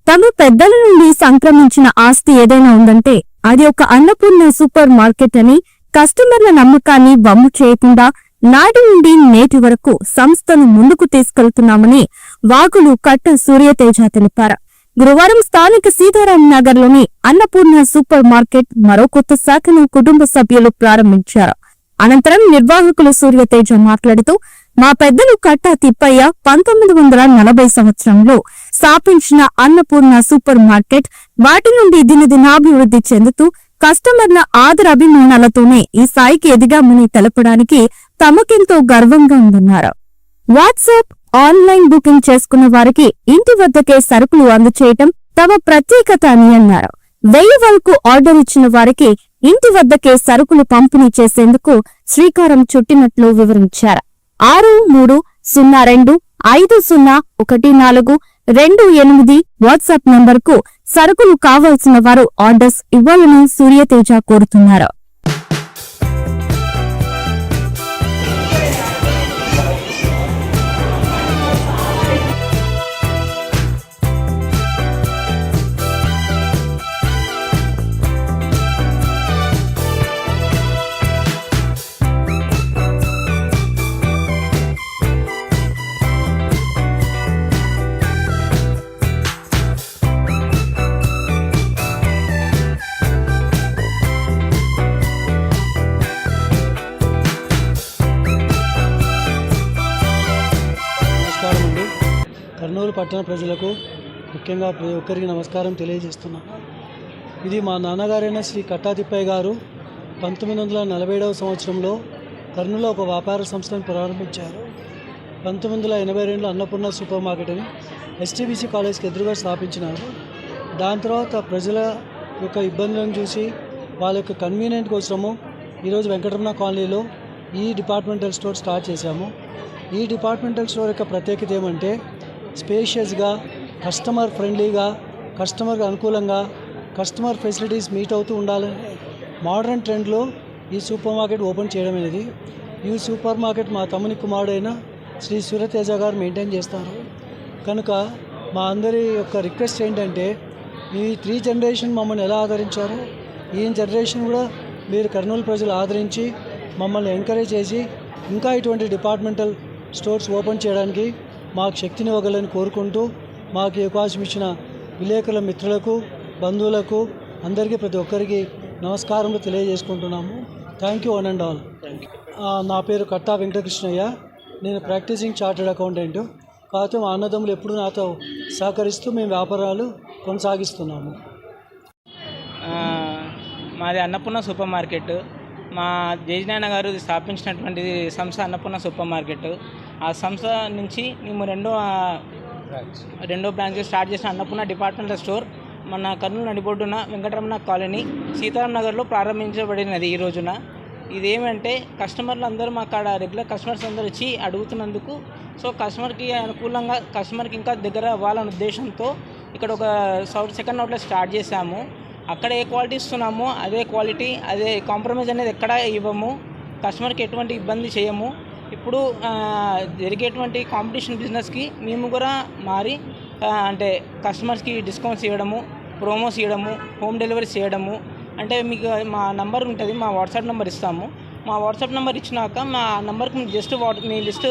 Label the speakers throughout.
Speaker 1: తమ పెద్దల నుండి సంక్రమించిన ఆస్తి ఏదైనా ఉందంటే అది ఒక అన్నపూర్ణ సూపర్ మార్కెట్ అని కస్టమర్ల నమ్మకాన్ని వమ్ము చేయకుండా నాటి నుండి నేటి వరకు సంస్థను ముందుకు తీసుకెళ్తున్నామని వాగులు కట్ట సూర్యతేజ తెలిపారు. గురువారం స్థానిక సీతారాం నగర్ లోని అన్నపూర్ణ సూపర్ మార్కెట్ మరో కొత్త శాఖను కుటుంబ సభ్యులు ప్రారంభించారు. అనంతరం నిర్వాహకులు సూర్యతేజ మాట్లాడుతూ, మా పెద్దలు కట్ట తిప్పయ్య 1940 సంవత్సరంలో స్థాపించిన అన్నపూర్ణ సూపర్ మార్కెట్ వాటి నుండి దినదినాభివృద్ధి చెందుతూ కస్టమర్ల ఆదరాభిమానాలతోనే ఈ స్థాయికి ఎదిగామని తెలపడానికి తమకెంతో గర్వంగా ఉందన్నారు. వాట్సాప్, ఆన్లైన్ బుకింగ్ చేసుకున్న వారికి ఇంటి వద్దకే సరుకులు అందచేయటం తమ ప్రత్యేకత అని అన్నారు. 1000 వరకు ఆర్డర్ ఇచ్చిన వారికి ఇంటి వద్దకే సరుకులు పంపిణీ చేసేందుకు శ్రీకారం చుట్టినట్లు వివరించారు. 6320501428 వాట్సాప్ నంబర్కు సరుకులు కావాల్సిన వారు ఆర్డర్స్ ఇవ్వాలని సూర్యతేజ కోరుతున్నారు.
Speaker 2: కర్నూలు పట్టణ ప్రజలకు ముఖ్యంగా ప్రతి ఒక్కరికి నమస్కారం తెలియజేస్తున్నాను. ఇది మా నాన్నగారైన శ్రీ కట్టా తిప్పయ్య గారు 1947వ సంవత్సరంలో కర్నూలులో ఒక వ్యాపార సంస్థను ప్రారంభించారు. 1982లో అన్నపూర్ణ సూపర్ మార్కెట్ అని ఎస్టీబీసీ కాలేజ్కి ఎదురుగా స్థాపించినారు. దాని తర్వాత ప్రజల యొక్క ఇబ్బందులను చూసి వాళ్ళ యొక్క కన్వీనియంట్ కోసము ఈరోజు వెంకటరమణ కాలనీలో ఈ డిపార్ట్మెంటల్ స్టోర్ స్టార్ట్ చేశాము. ఈ డిపార్ట్మెంటల్ స్టోర్ యొక్క ప్రత్యేకత ఏమంటే స్పేషియస్గా, కస్టమర్ ఫ్రెండ్లీగా, కస్టమర్కి అనుకూలంగా, కస్టమర్ ఫెసిలిటీస్ మీట్ అవుతూ ఉండాలని మోడర్న్ ట్రెండ్లో ఈ సూపర్ మార్కెట్ ఓపెన్ చేయడం అనేది. ఈ సూపర్ మార్కెట్ మా తమ్ముని కుమారుడైన శ్రీ సూర్యతేజ గారు మెయింటైన్ చేస్తారు. కనుక మా అందరి యొక్క రిక్వెస్ట్ ఏంటంటే ఈ 3 జనరేషన్ మమ్మల్ని ఎలా ఆదరించారో ఈ జనరేషన్ కూడా మీరు కర్నూలు ప్రజలు ఆదరించి మమ్మల్ని ఎంకరేజ్ చేసి ఇంకా ఇటువంటి డిపార్ట్మెంటల్ స్టోర్స్ ఓపెన్ చేయడానికి మాకు శక్తినివ్వగలని కోరుకుంటూ మాకు అవకాశం ఇచ్చిన విలేకరుల మిత్రులకు, బంధువులకు అందరికీ ప్రతి ఒక్కరికి నమస్కారములు తెలియజేసుకుంటున్నాము. Thank you one and all. నా పేరు కట్టా వెంకటకృష్ణయ్య. నేను ప్రాక్టీసింగ్ చార్టెడ్ అకౌంటెంట్. కాకపోతే మా అన్నదమ్ములు ఎప్పుడు నాతో సహకరిస్తూ మేము వ్యాపారాలు కొనసాగిస్తున్నాము.
Speaker 3: మాది అన్నపూర్ణ సూపర్ మార్కెట్. మా జయనారాయణ గారు స్థాపించినటువంటి సంస్థ అన్నపూర్ణ సూపర్ మార్కెట్. ఆ సంస్థ నుంచి మేము రెండో బ్రాంచ్ స్టార్ట్ చేసిన అన్నపూర్ణ డిపార్ట్మెంటల్ స్టోర్ మన కర్నూలు నడిబొడ్డున వెంకటరమణ కాలనీ సీతారాం నగర్లో ప్రారంభించబడినది. ఈ రోజున ఇదేమంటే కస్టమర్లు అందరూ మా కాడ రెగ్యులర్ కస్టమర్స్ అందరూ వచ్చి అడుగుతున్నందుకు కస్టమర్కి అనుకూలంగా కస్టమర్కి ఇంకా దగ్గర అవ్వాలనే ఉద్దేశంతో ఇక్కడ ఒక సెకండ్ అవుట్లెట్ స్టార్ట్ చేశాము. అక్కడ ఏ క్వాలిటీ ఇస్తున్నామో అదే క్వాలిటీ, అదే కాంప్రమైజ్ అనేది ఎక్కడా ఇవ్వము. కస్టమర్కి ఎటువంటి ఇబ్బంది చేయము. ఇప్పుడు జరిగేటువంటి కాంపిటీషన్ బిజినెస్కి మేము కూడా మారి అంటే కస్టమర్స్కి డిస్కౌంట్స్ ఇవ్వడము, ప్రోమోస్ ఇవ్వడము, హోమ్ డెలివరీస్ చేయడము. అంటే మీకు మా నంబర్ ఉంటుంది, మా వాట్సాప్ నెంబర్ ఇస్తాము. మా వాట్సాప్ నెంబర్ ఇచ్చినాక మా నెంబర్కి జస్ట్ మీ లిస్ట్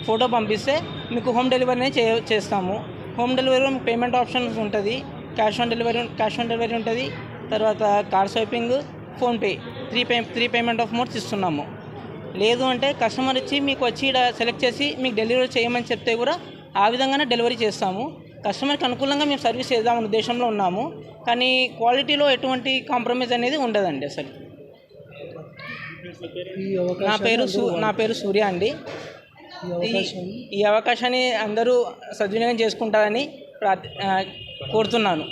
Speaker 3: ఫోటో పంపిస్తే మీకు హోమ్ డెలివరీ చేస్తాము. హోమ్ డెలివరీలో మీకు పేమెంట్ ఆప్షన్స్ ఉంటుంది. క్యాష్ ఆన్ డెలివరీ ఉంటుంది. తర్వాత card swiping, PhonePe 3 payment of modes ఇస్తున్నాము. లేదు అంటే కస్టమర్ వచ్చి మీకు వచ్చి ఇక్కడ సెలెక్ట్ చేసి మీకు డెలివరీ చేయమని చెప్తే కూడా ఆ విధంగానే డెలివరీ చేస్తాము. కస్టమర్కి అనుకూలంగా మేము సర్వీస్ చేద్దామనే ఉద్దేశంలో ఉన్నాము. కానీ క్వాలిటీలో ఎటువంటి కాంప్రమైజ్ అనేది ఉండదండి అసలు. నా పేరు సూర్య అండి. ఈ అవకాశాన్ని అందరూ సద్వినియోగం చేసుకుంటారని కోరుతున్నాను.